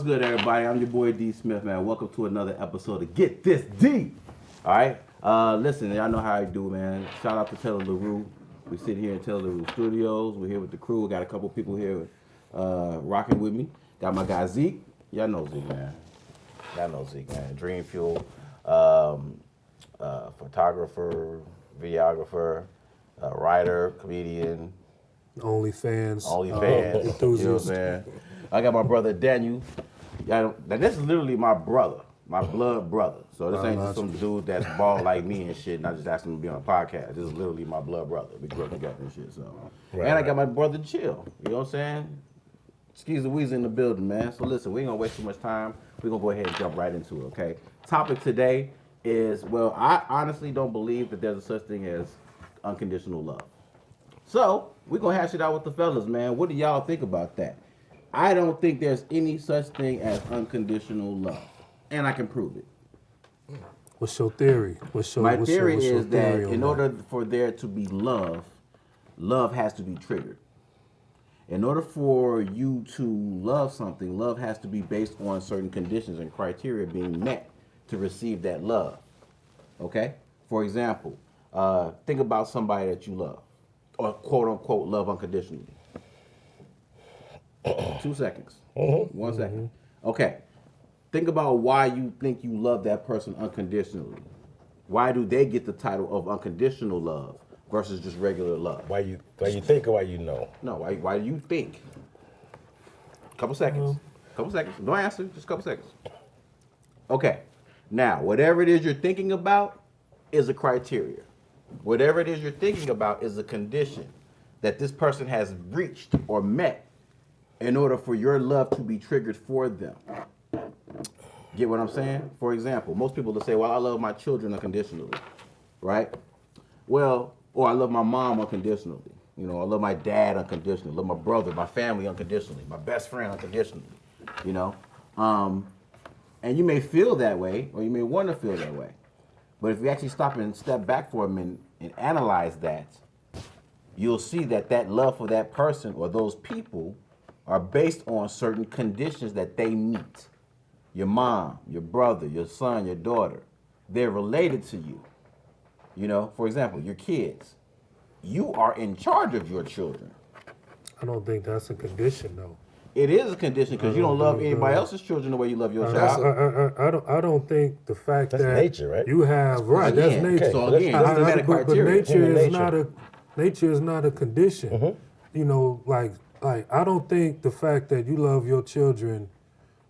What's good, everybody? I'm your boy D Smith, man. Welcome to another episode of Get This D. All right. Listen, y'all know how I do, man. Shout out to Taylor LaRue. We sit here in Taylor LaRue Studios. We're here with the crew. We got a couple people here rocking with me. Got my guy Zeke. Y'all know Zeke, man. Y'all know Zeke, man. Dream Fuel, photographer, videographer, writer, comedian. OnlyFans. Enthusiast. You know what I'm saying? I got my brother Daniel. Now this is literally my brother, my blood brother. So this ain't just some dude that's bald like me and shit, and I just asked him to be on a podcast. This is literally my blood brother. We grew up together and shit. So, and I got my brother Chill. You know what I'm saying? Skis and Weezy in the building, man. So listen, we ain't gonna waste too much time. We're gonna go ahead and jump right into it, okay? Topic today is, well, I honestly don't believe that there's a such thing as unconditional love. So, we're going to hash it out with the fellas, man. What do y'all think about that? I don't think there's any such thing as unconditional love. And I can prove it. What's your theory? My theory is that in order for there to be love, love has to be triggered. In order for you to love something, love has to be based on certain conditions and criteria being met to receive that love. Okay? For example, think about somebody that you love. Or quote unquote love unconditionally. 2 seconds. 1 second. Okay. Think about why you think you love that person unconditionally. Why do they get the title of unconditional love versus just regular love? Why you think or why you know? No, why do you think? Couple seconds. Couple seconds. Don't answer, just a couple seconds. Okay. Now, whatever it is you're thinking about is a criteria. Whatever it is you're thinking about is a condition that this person has reached or met in order for your love to be triggered for them. Get what I'm saying? For example, most people will say, well, I love my children unconditionally, right? Well, or I love my mom unconditionally. You know, I love my dad unconditionally. I love my brother, my family unconditionally, my best friend unconditionally, you know? And you may feel that way, or you may want to feel that way. But if you actually stop and step back for a minute and analyze that, you'll see that that love for that person or those people are based on certain conditions that they meet. Your mom, your brother, your son, your daughter, they're related to you. You know, for example, your kids. You are in charge of your children. I don't think that's a condition, though. It is a condition because you don't love anybody else's children the way you love your child. I don't think the fact That's that nature, right? you have that's nature. Okay, so again, that's the But criteria. nature is not a condition. You know, like I don't think the fact that you love your children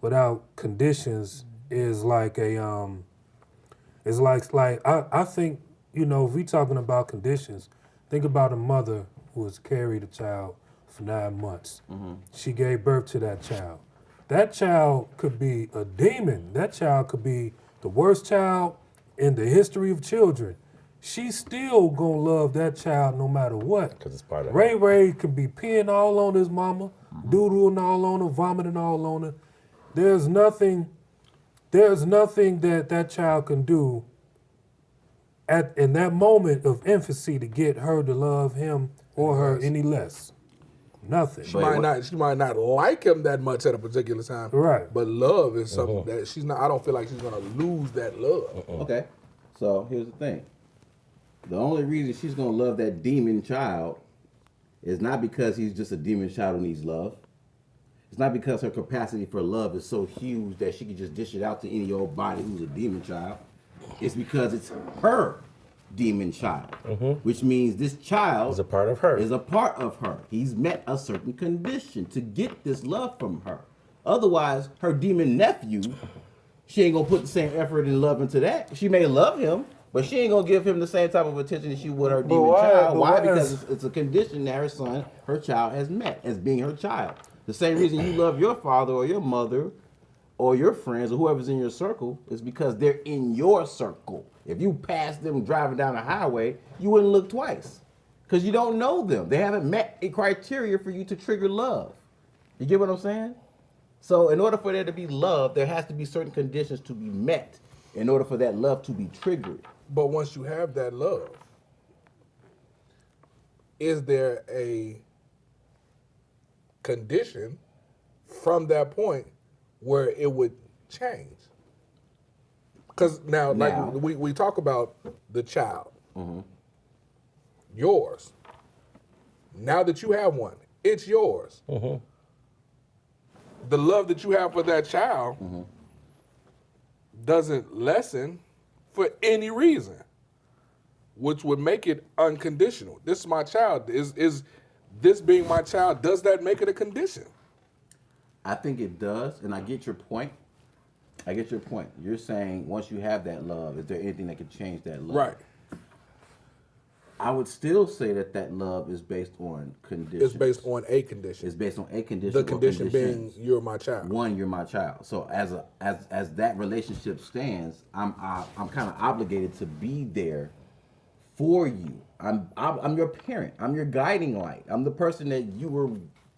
without conditions is like a it's like I think, you know, if we talking about conditions, think about a mother who has carried a child for 9 months. She gave birth to that child. That child could be a demon. That child could be the worst child in the history of children. She's still gonna love that child no matter what. Because it's part of Ray could be peeing all on his mama, doodling all on her, vomiting all on her. There's nothing that child can do in that moment of infancy to get her to love him or her any less. Nothing. She might not like him that much at a particular time. Right. But love is something that she's not. I don't feel like she's gonna lose that love. Okay, so here's the thing. The only reason she's gonna love that demon child is not because he's just a demon child who needs love. It's not because her capacity for love is so huge that she can just dish it out to any old body who's a demon child. It's because it's her demon child, which means this child Is a part of her. Is a part of her. He's met a certain condition to get this love from her. Otherwise, her demon nephew, she ain't gonna put the same effort and love into that. She may love him, but she ain't gonna give him the same type of attention that she would her demon child. Why? Because it's a condition that her child has met as being her child. The same reason you love your father or your mother or your friends or whoever's in your circle is because they're in your circle. If you pass them driving down the highway, you wouldn't look twice because you don't know them. They haven't met a criteria for you to trigger love. You get what I'm saying? So in order for there to be love, there has to be certain conditions to be met in order for that love to be triggered. But once you have that love, is there a condition from that point where it would change? Because now, like Now. we talk about the child, yours. Now that you have one, it's yours. The love that you have for that child doesn't lessen for any reason, which would make it unconditional. This is my child. Is this being my child, does that make it a condition? I think it does, and I get your point. I get your point. You're saying once you have that love, is there anything that could change that love? Right. I would still say that that love is based on conditions. It's based on a condition. It's based on a condition. The or condition being conditions. you're my child. One, you're my child. So as that relationship stands, I'm kind of obligated to be there for you. I'm your parent. I'm your guiding light. I'm the person that you were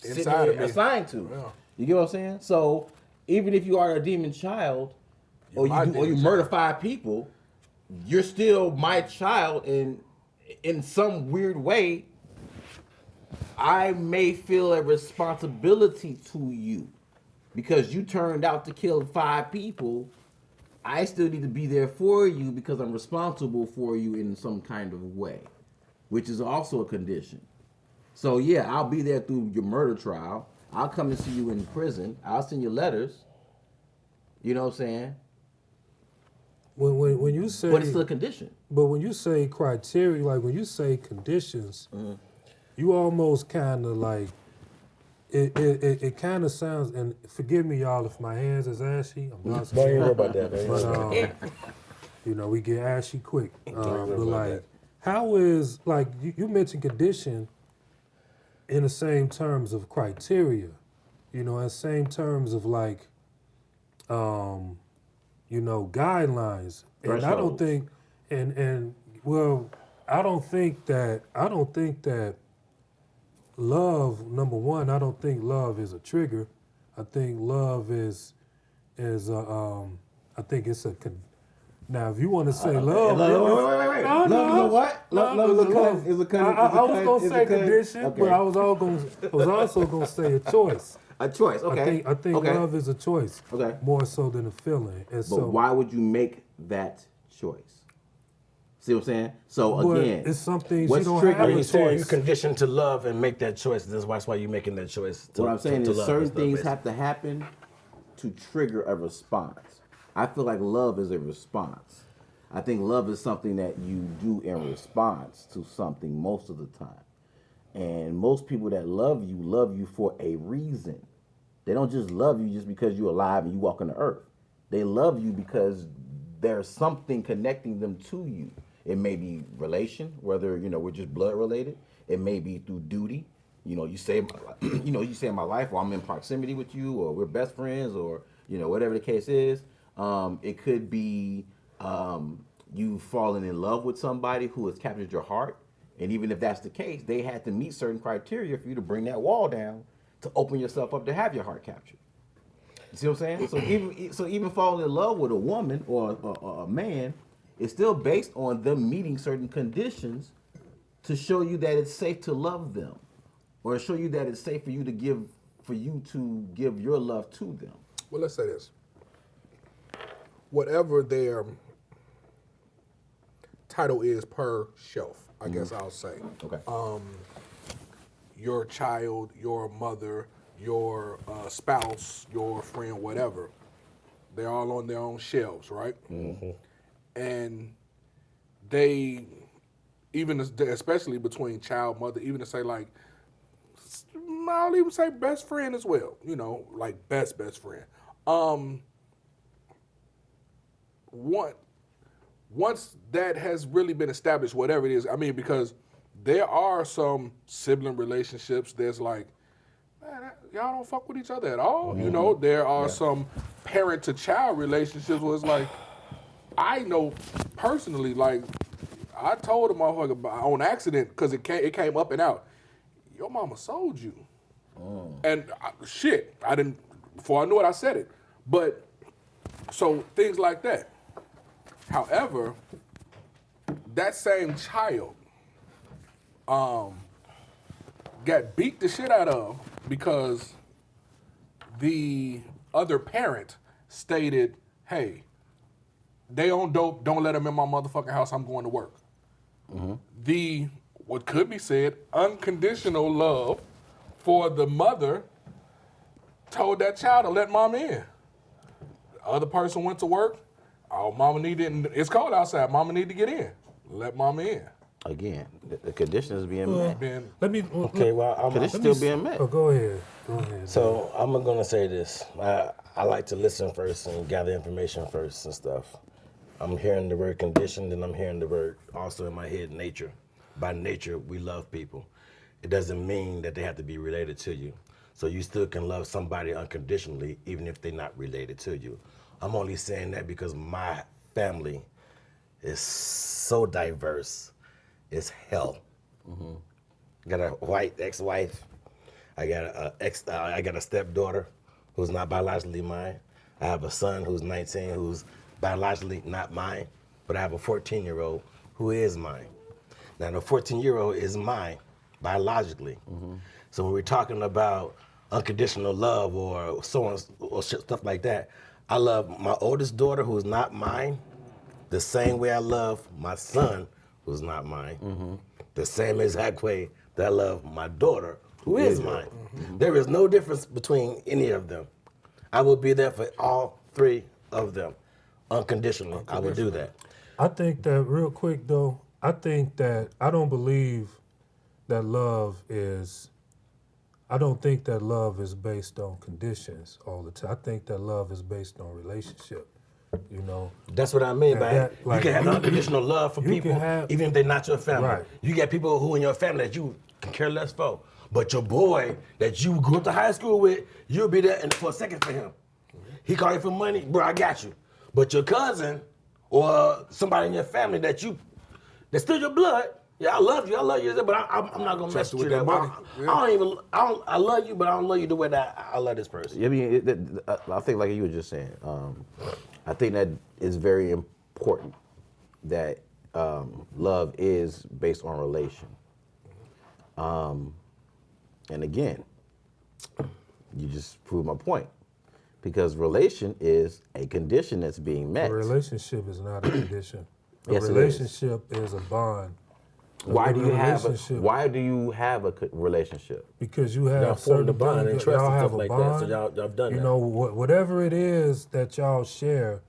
Inside of me. assigned to. Yeah. You get what I'm saying? So even if you are a demon child, or my you demon murder 5 people, you're still my child, and in some weird way, I may feel a responsibility to you because you turned out to kill 5 people. I still need to be there for you because I'm responsible for you in some kind of way, which is also a condition. So yeah, I'll be there through your murder trial. I'll come and see you in prison. I'll send you letters. You know what I'm saying? When you say, But it's still a condition. but when you say criteria, like when you say conditions, you almost kind of like it kind of sounds. And forgive me, y'all, if my hands is ashy. I'm not. Don't even worry about that. Man. But you know, we get ashy quick. But about like, that. how is like you mentioned condition in the same terms of criteria, you know, in the same terms of like, you know, guidelines. And I don't Thresholds. think, and well, I don't think that love. Number one, I don't think love is a trigger. I think love is I think it's a. Now, if you want to say love, Wait. no, Love is a what? Love is a love. is a I was gonna say condition, Okay. but I was also gonna say a choice. A choice. Okay. I think okay. love is a choice. Okay. More so than a feeling. And But so why would you make that choice? See what I'm saying? So but again, it's something what's you don't triggering have Are a you saying you choice. conditioned to love and make that choice? That's why you're making that choice. what I'm saying is love certain and stuff, things basically. have to happen to trigger a response. I feel like love is a response. I think love is something that you do in response to something most of the time. And most people that love you for a reason. They don't just love you just because you're alive and you walk on the earth. They love you because there's something connecting them to you. It may be relation, whether we're just blood related. It may be through duty. You save my life, or I'm in proximity with you, or we're best friends, or whatever the case is. It could be you falling in love with somebody who has captured your heart, and even if that's the case, they had to meet certain criteria for you to bring that wall down to open yourself up to have your heart captured. You see what I'm saying? So even falling in love with a woman or a man is still based on them meeting certain conditions to show you that it's safe to love them, or show you that it's safe for you to give your love to them. Well, let's say this. Whatever their title is per shelf, I guess I'll say. Okay. Your child, your mother, your spouse, your friend, whatever. They're all on their own shelves, right? Mm-hmm. And they, even especially between child, mother, even to say like, I'll even say best friend as well. Like best friend. Once that has really been established, whatever it is, I mean, because there are some sibling relationships. There's like, man, y'all don't fuck with each other at all. Mm-hmm. There are some parent to child relationships where it's like, I know personally, like, I told a motherfucker on accident because it came up and out. Your mama sold you, and I didn't. Before I knew it, I said it. But so things like that. However, that same child got beat the shit out of because the other parent stated, hey, they on dope, don't let them in my motherfucking house, I'm going to work. The, what could be said, unconditional love for the mother told that child to let mom in. The other person went to work, oh, mama needed, it's cold outside, mama need to get in. Let mama in. Again, the condition is being met. Then Let me. Okay, well, Condition still being met. Oh, go ahead. Go ahead. So I'm gonna say this. I like to listen first and gather information first and stuff. I'm hearing the word conditioned and I'm hearing the word also in my head nature. By nature, we love people. It doesn't mean that they have to be related to you. So you still can love somebody unconditionally even if they're not related to you. I'm only saying that because my family is so diverse. It's hell. I got a white ex-wife. I got I got a stepdaughter who's not biologically mine. I have a son who's 19 who's biologically not mine, but I have a 14-year-old who is mine. Now the 14-year-old is mine biologically. So when we're talking about unconditional love or so on or stuff like that, I love my oldest daughter who's not mine the same way I love my son who's not mine. The same exact way that I love my daughter who is mine. There is no difference between any of them. I will be there for all three of them. Unconditionally, I would do that. I think that real quick though, I think that I don't believe that love is. I don't think that love is based on conditions all the time. I think that love is based on relationship. You know. That's what I mean by that, it. like, You can have unconditional love for you can people, have- even if they're not your family. Right. You get people who in your family that you can care less for. But your boy that you grew up to high school with, you'll be there for a second for him. He call you for money, bro, I got you. But your cousin or somebody in your family that's still your blood, yeah, I love you, but I'm not gonna mess with you that money. way. I love you, but I don't love you the way that I love this person. I mean, I think like you were just saying, I think that is very important that love is based on relation. And again, you just proved my point. Because relation is a condition that's being met. A relationship is not a condition. A Yes, it is. relationship is a bond. Why do you have a relationship- relationship? Because you Y'all have formed certain a bond and things, trust y'all and have stuff a like bond. that. So y'all done You that. know, whatever it is that y'all share,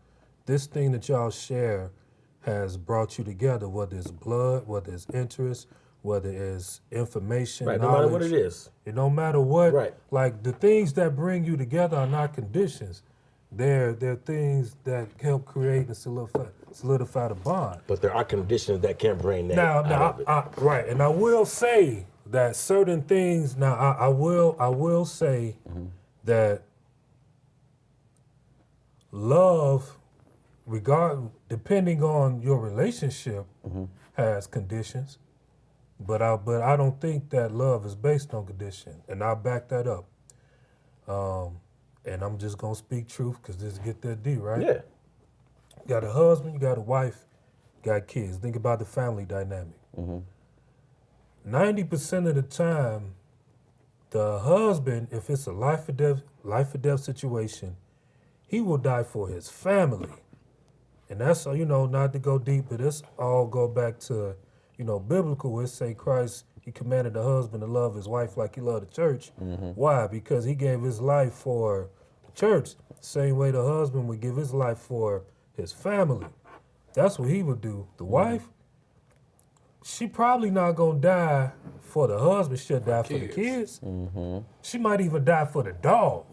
this thing that y'all share has brought you together, whether it's blood, whether it's interest, whether it's information, Right, no knowledge. matter what it is. It don't matter what. Right. Like the things that bring you together are not conditions. They're things that help create and solidify the bond. But there are conditions that can bring that Now, out of it. right, and I will say that certain things. Now, I will say that love, depending on your relationship, has conditions. But I don't think that love is based on condition, and I'll back that up. And I'm just gonna speak truth because this get that deep, right? Yeah. You got a husband, you got a wife, you got kids. Think about the family dynamic. 90% of the time, the husband, if it's a life or death situation, he will die for his family. And that's, not to go deep, but this all go back to, biblical, where it say Christ, he commanded the husband to love his wife like he loved the church. Why? Because he gave his life for the church. Same way the husband would give his life for his family. That's what he would do. The wife, she probably not gonna die for the husband, she'll die for the kids. She might even die for the dog.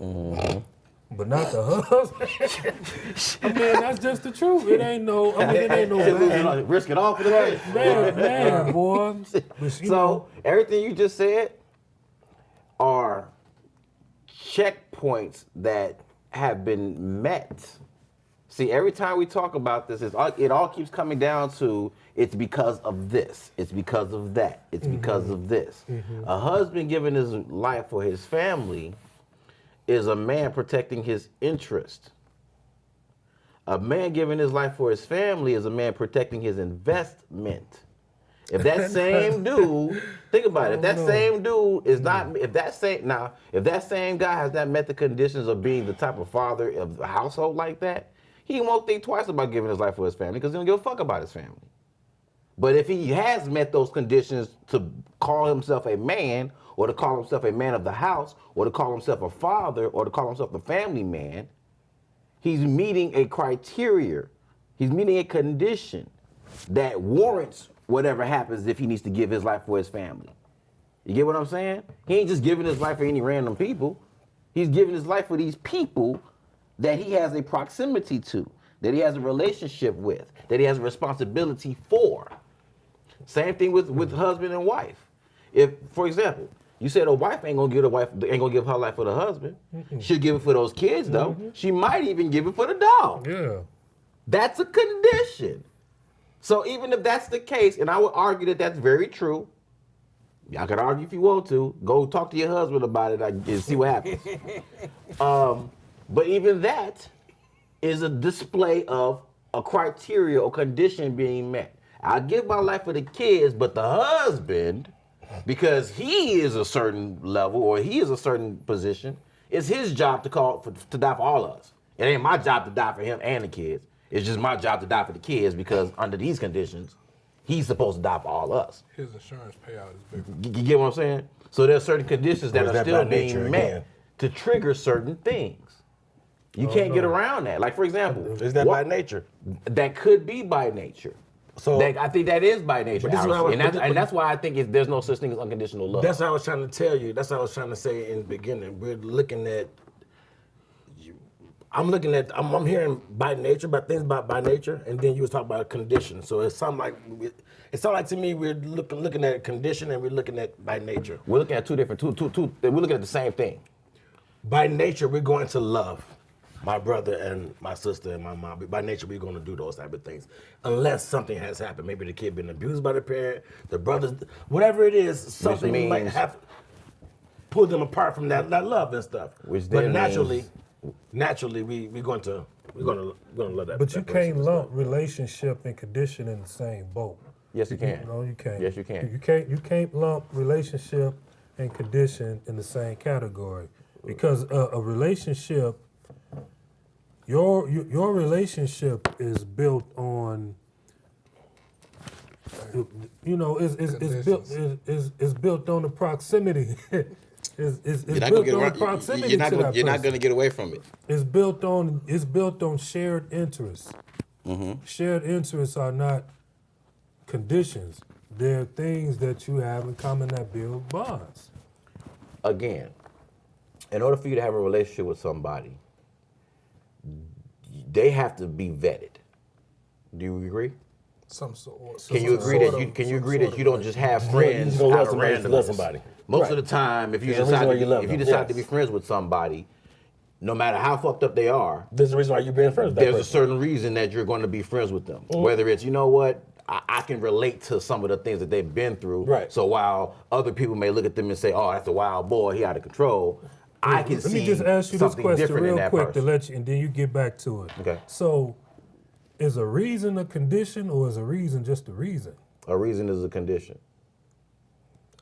But not the husband. I mean, that's just the truth. It ain't no Risk it all for the day. man, boy. But So everything you just said are checkpoints that have been met. See, every time we talk about this, it all keeps coming down to it's because of this, it's because of that, it's because of this. A husband giving his life for his family is a man protecting his interest. A man giving his life for his family is a man protecting his investment. If that same dude, think about it. If that same dude is not, if that same guy has not met the conditions of being the type of father of the household like that, he won't think twice about giving his life for his family because he don't give a fuck about his family. But if he has met those conditions to call himself a man, or to call himself a man of the house, or to call himself a father, or to call himself a family man, he's meeting a criteria. He's meeting a condition that warrants whatever happens if he needs to give his life for his family. You get what I'm saying? He ain't just giving his life for any random people. He's giving his life for these people that he has a proximity to, that he has a relationship with, that he has a responsibility for. Same thing with husband and wife. If, for example, you said a wife ain't gonna give her life for the husband. She'll give it for those kids though. She might even give it for the dog. Yeah. That's a condition. So even if that's the case, and I would argue that that's very true, y'all can argue if you want to. Go talk to your husband about it and see what happens. But even that is a display of a criteria or condition being met. I give my life for the kids, but the husband, because he is a certain level or he is a certain position, it's his job to die for all of us. It ain't my job to die for him and the kids. It's just my job to die for the kids because under these conditions, he's supposed to die for all of us. His insurance payout is bigger. You get what I'm saying? So there's certain conditions that are still being met again? to trigger certain things. You can't get around that. Like, for example, Is that by nature? that could be by nature. So I think that is by nature. But this is what I was- and that's why I think there's no such thing as unconditional love. that's what I was trying to tell you. That's what I was trying to say in the beginning. We're looking at. I'm hearing by nature, about things about by nature, and then you was talking about condition. So it sounds like to me we're looking at condition and we're looking at by nature. We're looking at two. We're looking at the same thing. By nature, we're going to love my brother and my sister and my mom. By nature, we're going to do those type of things, unless something has happened. Maybe the kid been abused by the parent, the brothers, whatever it is, something might have pulled them apart from that love and stuff. Which but then naturally, we're going to love that. But that you person can't and lump stuff. relationship and condition in the same boat. Yes, you can. No, you can't. Yes, you can. You can't lump relationship and condition in the same category because a relationship, your relationship is built on. It's built on the proximity. It's built on the proximity to that person. You're not going to get away from it. It's built on shared interests. Shared interests are not conditions. They're things that you have in common that build bonds. Again, in order for you to have a relationship with somebody, they have to be vetted. Do you agree? Some sort. Can you agree that you don't just have friends You out don't of love somebody to love randomness? somebody. Most of the time, if you There's a reason why you love them. decide to be Yes. friends with somebody, no matter how fucked up they are, There's a reason why you're being friends with that there's a person. certain reason that you're going to be friends with them. Whether it's, you know what, I can relate to some of the things that they've been through. Right. So while other people may look at them and say, oh, that's a wild boy, he out of control, I can Let see me just ask you this something question different in real that quick person. to let you, and then you get back to it. Okay. So, is a reason a condition, or is a reason just a reason? A reason is a condition.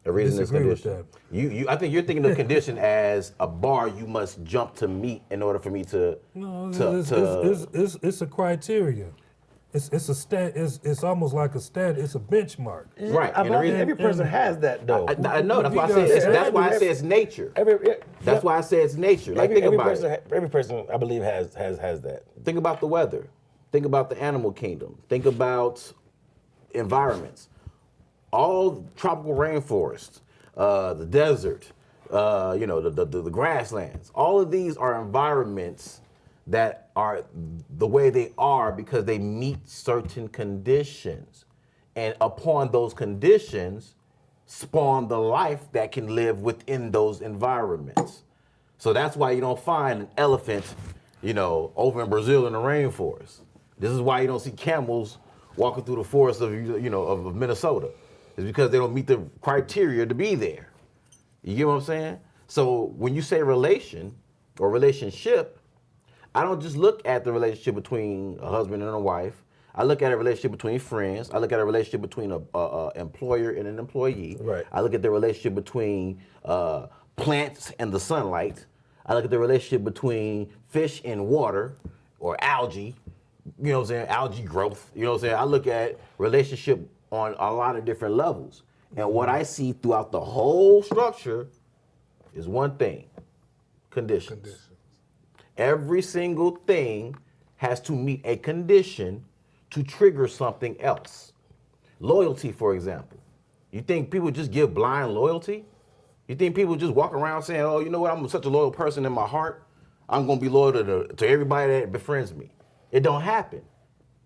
A reason is a disagree with condition. I think you're thinking of condition as a bar you must jump to meet in order for me to. No, to it's a criteria. It's a stand. It's almost like a stand. It's a benchmark. right. And the reason, Every person has that though. I know. That's why I You say guys- that's why I say it's nature. That's why I say it's nature. Like think about it. Every person, I believe, has that. Think about the weather. Think about the animal kingdom. Think about environments. All tropical rainforests, the desert, the grasslands. All of these are environments that are the way they are because they meet certain conditions. And upon those conditions, spawn the life that can live within those environments. So that's why you don't find an elephant, over in Brazil in the rainforest. This is why you don't see camels walking through the forest of Minnesota. It's because they don't meet the criteria to be there. You get what I'm saying? So when you say relation or relationship, I don't just look at the relationship between a husband and a wife. I look at a relationship between friends. I look at a relationship between a employer and an employee. Right. I look at the relationship between plants and the sunlight. I look at the relationship between fish and water or algae. You know what I'm saying? Algae growth. You know what I'm saying? I look at relationship on a lot of different levels. And what I see throughout the whole structure is one thing: conditions. Every single thing has to meet a condition to trigger something else. Loyalty, for example. You think people just give blind loyalty? You think people just walk around saying, oh, you know what, I'm such a loyal person in my heart, I'm gonna be loyal to everybody that befriends me. It don't happen.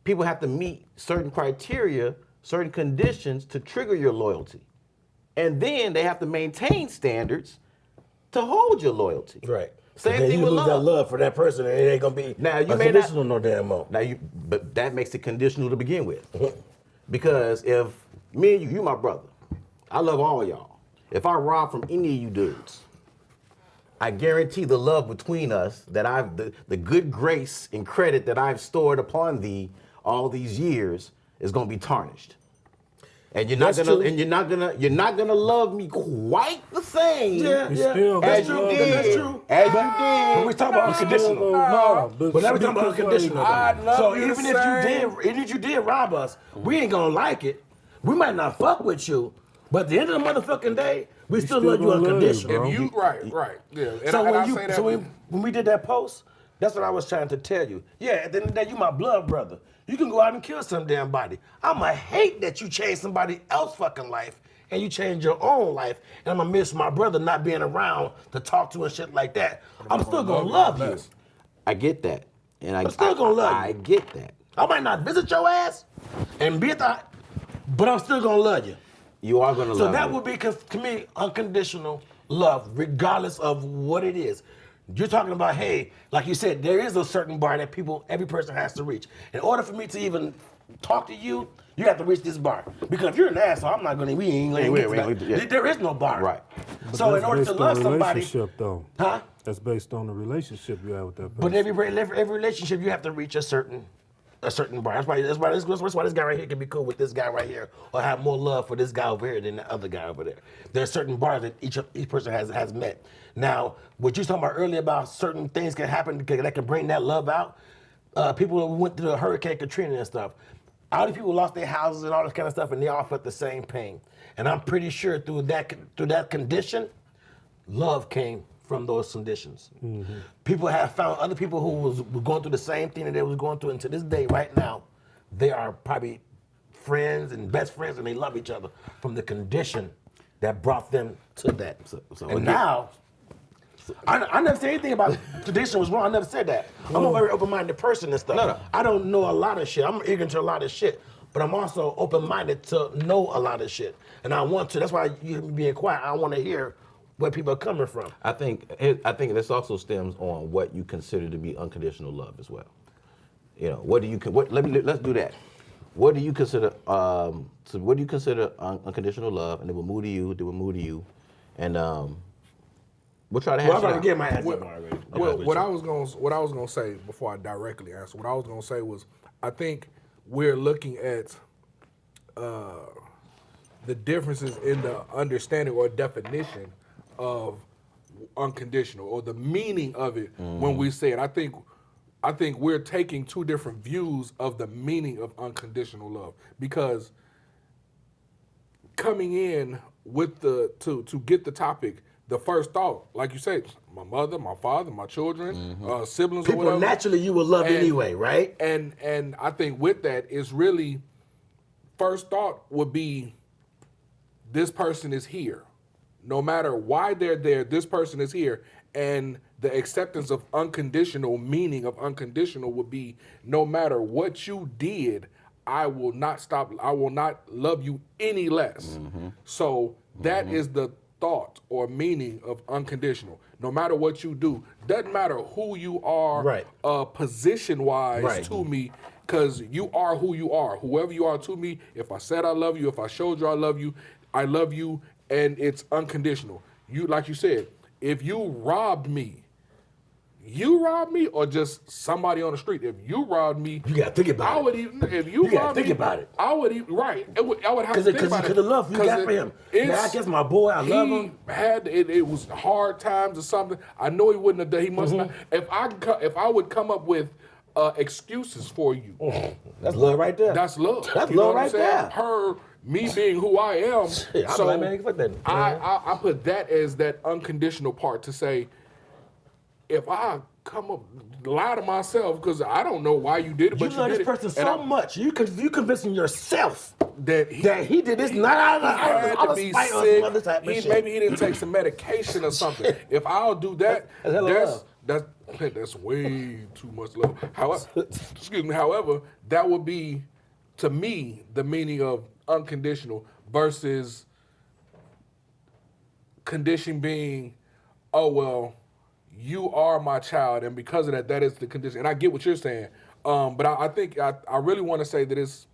People have to meet certain criteria, certain conditions to trigger your loyalty. And then they have to maintain standards to hold your loyalty. Right. Same Then thing you with lose that love. love for that person, and it ain't gonna be Now, you may not- unconditional no damn more. But that makes it conditional to begin with. Because if me and you my brother, I love all y'all. If I rob from any of you dudes, I guarantee the love between us that the good grace and credit that I've stored upon thee all these years is gonna be tarnished. And you're not That's gonna true. and you're not gonna love me quite the same You still as gonna you love did. That's true. As But you we did. talking about unconditional. But now we talking about unconditional. I love So you even the if same. even if you did rob us, we ain't gonna like it. We might not fuck with you, but at the end of the motherfucking day, we still still love you gonna love you, unconditional. bro. If you right, yeah. And So I when say that. when we did that post, that's what I was trying to tell you. Yeah, at the end of the day, you my blood brother. You can go out and kill some damn body. I'ma hate that you changed somebody else's fucking life and you changed your own life. And I'ma miss my brother not being around to talk to and shit like that. I'm still gonna love you. I get that. And I'm still gonna love you. I get that. I might not visit your ass and be at the, but I'm still gonna love you. You are gonna So love that me. would be, to me, unconditional love, regardless of what it is. You're talking about, hey, like you said, there is a certain bar that every person has to reach. In order for me to even talk to you, you have to reach this bar. Because if you're an asshole, I'm not gonna, we ain't gonna get to that. There is no bar. Right. So in That's order to based love on somebody, relationship, though. huh? That's based on the relationship you have with that person. But every relationship, you have to reach a certain bar. That's why this guy right here can be cool with this guy right here, or have more love for this guy over here than the other guy over there. There are certain bars that each person has met. Now, what you was talking about earlier about certain things can happen that can bring that love out. People who went through the Hurricane Katrina and stuff. All these people lost their houses and all this kind of stuff, and they all felt the same pain. And I'm pretty sure through that condition, love came from those conditions. Mm-hmm. People have found other people who were going through the same thing that they was going through, and to this day, right now, they are probably friends and best friends, and they love each other from the condition that brought them to that. So and again- now, I never said anything about tradition was wrong. I never said that. I'm a very open-minded person and stuff. No. I don't know a lot of shit. I'm ignorant to a lot of shit, but I'm also open-minded to know a lot of shit, and I want to. That's why you being quiet. I want to hear where people are coming from. I think this also stems on what you consider to be unconditional love as well. You know, let's do that. What do you consider unconditional love? And then we'll move to you, and we'll try to hash Well, it I'm gonna out. get my answer Well, already. well, what I was gonna say before I directly answer, what I was gonna say was, I think we're looking at the differences in the understanding or definition of unconditional, or the meaning of it when we say it. I think we're taking two different views of the meaning of unconditional love, because coming in with to get the topic, the first thought, like you said, my mother, my father, my children, siblings, or People whatever. naturally you will love And- anyway, right? And I think with that, it's really, first thought would be, this person is here. No matter why they're there, this person is here. And the acceptance of unconditional, meaning of unconditional, would be, no matter what you did, I will not stop. I will not love you any less. So that is the thought or meaning of unconditional. No matter what you do, doesn't matter who you are, Right. Position-wise Right. to me, because you are who you are. Whoever you are to me, if I said I love you, if I showed you I love you, and it's unconditional. You, like you said, if you robbed me, you robbed me or just somebody on the street. If you robbed me, You gotta think about I it. would even if you gotta robbed think me, about it. I would even right. I would have to think about it. Because of the love you got for him. Man, I guess my boy, I love him. It was hard times or something. I know he wouldn't have done. He must not. If I would come up with excuses for you, That's love right there. that's love. That's You know love what I'm right saying? there. Her, me being who I am. Shit, I'm so like, man, fuck that. I put that as that unconditional part to say, if I come up, lie to myself because I don't know why you did it, You but you love did this it. person And so much. You convincing yourself that he did this not out had of to be spite or some sick. other type of shit. Maybe he didn't take some medication or something. If I'll do that, That's hella love. that's way too much love. However, excuse me. However, that would be to me the meaning of unconditional versus condition being, oh well, you are my child, and because of that, that is the condition. And I get what you're saying, but I think I really want to say that it's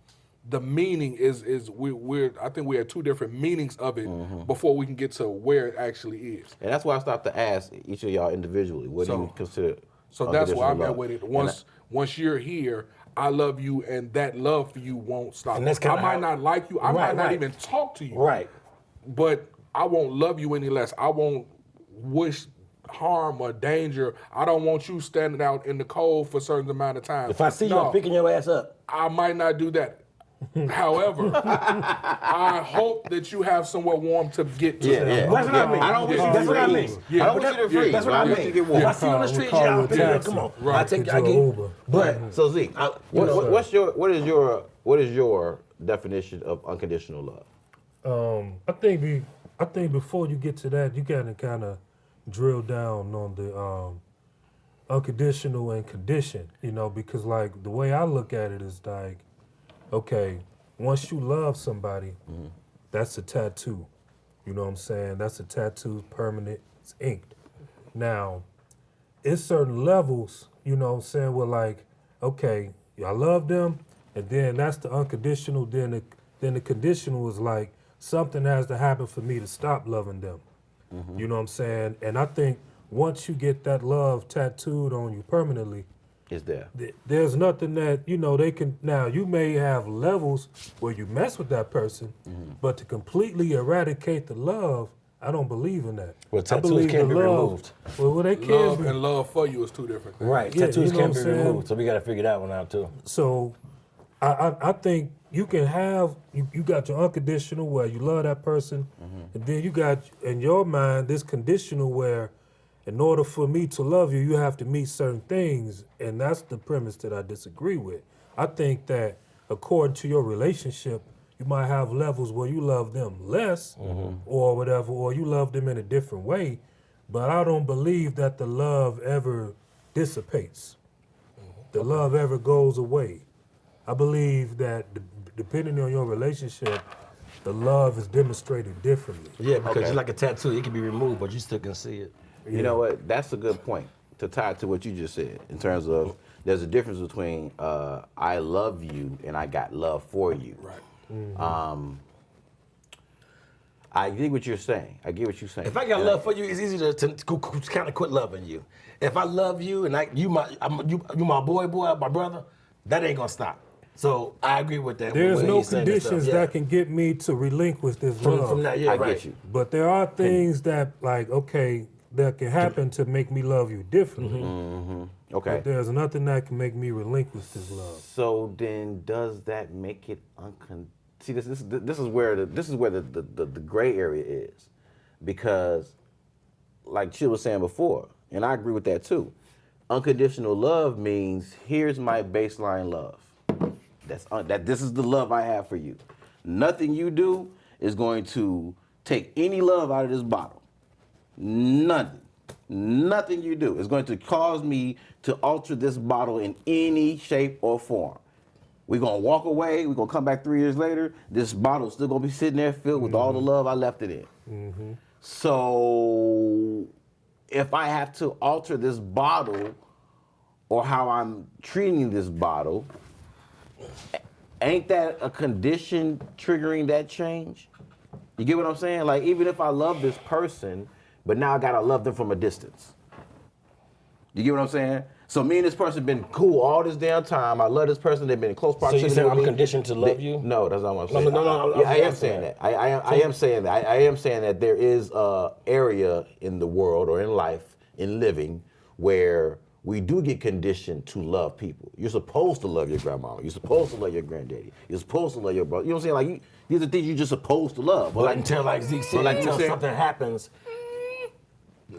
the meaning is we're I think we have two different meanings of it before we can get to where it actually is. And that's why I stopped to ask each of y'all individually, what do you consider? So that's where I'm unconditional at love? with it. And Once you're here, I love you, and that love for you won't stop. And that's I kinda might how- not like you. I might Right, not right. even talk to you. Right. But I won't love you any less. I won't wish harm or danger. I don't want you standing out in the cold for a certain amount of time. If I see you, No, I'm picking your ass up. I might not do that. However, I hope that you have somewhere warm to get to. Yeah, yeah. That's what I mean. I don't want you to That's what I freeze. mean. Yeah. I don't want you to freeze. That's what I want you mean. to get warm. If I see you on the street, call yeah, you I'll a pick you up. taxi. Come on. Right. I take Get I you get an Uber. But So Zeke, what is your definition of unconditional love? I think before you get to that, you gotta kind of drill down on the unconditional and condition, because like the way I look at it is like, okay, once you love somebody, that's a tattoo. You know what I'm saying? That's a tattoo, permanent, it's inked. Now, it's certain levels, you know what I'm saying, where like, okay, I love them, and then that's the unconditional, then the conditional is like, something has to happen for me to stop loving them. You know what I'm saying? And I think once you get that love tattooed on you permanently, Is there? there's nothing that, they can, now you may have levels where you mess with that person, but to completely eradicate the love, I don't believe in that. Well, I tattoos believe can't the be love- removed. Well, they can Love be. and love for you is two different things. right, Yeah, tattoos you know can't what be I'm saying? removed, so we got to figure that one out too. So I think you can have, you got your unconditional where you love that person, and then you got in your mind this conditional where in order for me to love you, you have to meet certain things, and that's the premise that I disagree with. I think that according to your relationship, you might have levels where you love them less or whatever, or you love them in a different way, but I don't believe that the love ever dissipates. The love ever goes away. I believe that depending on your relationship, the love is demonstrated differently. Yeah, because Okay. it's like a tattoo. It can be removed, but you still can see it. You know what? That's a good point to tie to what you just said in terms of there's a difference between I love you and I got love for you. Right. I get what you're saying. If I got love for you, it's easy to kind of quit loving you. If I love you and you my boy, my brother, that ain't gonna stop. So I agree with that. There's when no he's saying that stuff, conditions yeah. that can get me to relinquish this love. from that. Yeah, I right. get you. But there are things that, like, okay, that can happen to make me love you differently. Okay. But there's nothing that can make me relinquish this love. So then, does that make it See, this is where the gray area is, because, like Chill was saying before, and I agree with that too. Unconditional love means here's my baseline love. This is the love I have for you. Nothing you do is going to take any love out of this bottle. Nothing you do is going to cause me to alter this bottle in any shape or form. We're going to walk away. We're going to come back 3 years later. This bottle's still going to be sitting there filled with all the love I left it in. So if I have to alter this bottle or how I'm treating this bottle, ain't that a condition triggering that change? You get what I'm saying? Like, even if I love this person, but now I got to love them from a distance. You get what I'm saying? So me and this person been cool all this damn time. I love this person. They've been in close So proximity. you saying with I'm me. conditioned to love you? No, that's not what I'm No, saying. no, Yeah, I am I'm saying that. I am saying that. I am saying that there is a area in the world or in life, in living, where we do get conditioned to love people. You're supposed to love your grandma. You're supposed to love your granddaddy. You're supposed to love your brother. You know what I'm saying? Like these are things you're just supposed to love. But until, like Zeke said, until something happens.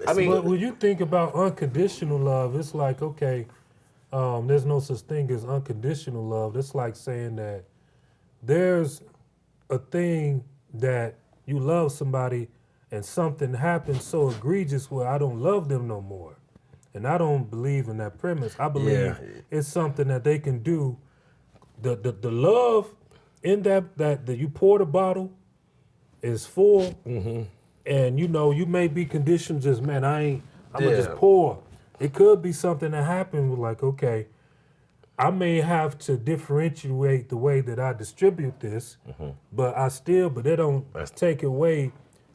I mean, But when you think about unconditional love, it's like, okay, there's no such thing as unconditional love. It's like saying that there's a thing that you love somebody and something happens so egregious where I don't love them no more. And I don't believe in that premise. I believe it's something that they can do. The love in that you pour the bottle is full. And you may be conditioned just, man, I'm gonna just pour. It could be something that happened with like, okay, I may have to differentiate the way that I distribute this, but they don't take away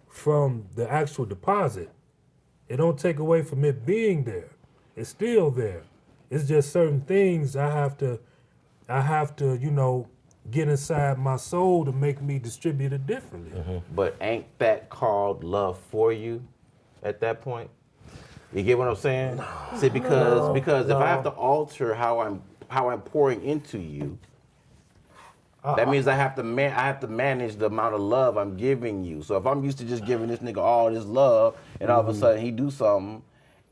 from the actual deposit. It don't take away from it being there. It's still there. It's just certain things I have to, get inside my soul to make me distribute it differently. but ain't that called love for you at that point? You get what I'm saying? See, because if I have to alter how I'm pouring into you, that means I have to manage the amount of love I'm giving you. So if I'm used to just giving this nigga all this love, and all of a sudden he do something,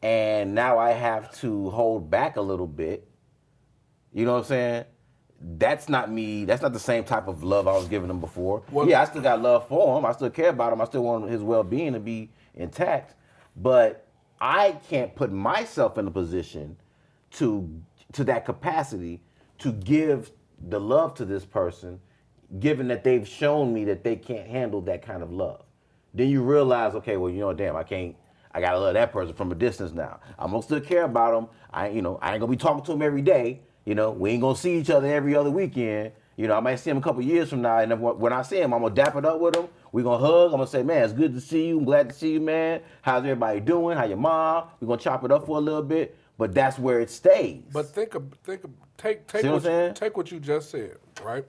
and now I have to hold back a little bit, you know what I'm saying? That's not me. That's not the same type of love I was giving him before. Well, yeah, I still got love for him. I still care about him. I still want his well-being to be intact. But I can't put myself in a position to that capacity to give the love to this person, given that they've shown me that they can't handle that kind of love. Then you realize, okay, well, damn, I gotta love that person from a distance now. I'm gonna still care about them. I ain't gonna be talking to them every day. We ain't gonna see each other every other weekend. I might see him a couple years from now, and then when I see him, I'm gonna dap it up with him. We gonna hug. I'm gonna say, man, it's good to see you. I'm glad to see you, man. How's everybody doing? How your mom? We gonna chop it up for a little bit, but that's where it stays. But take See what I'm saying? take what you just said, right?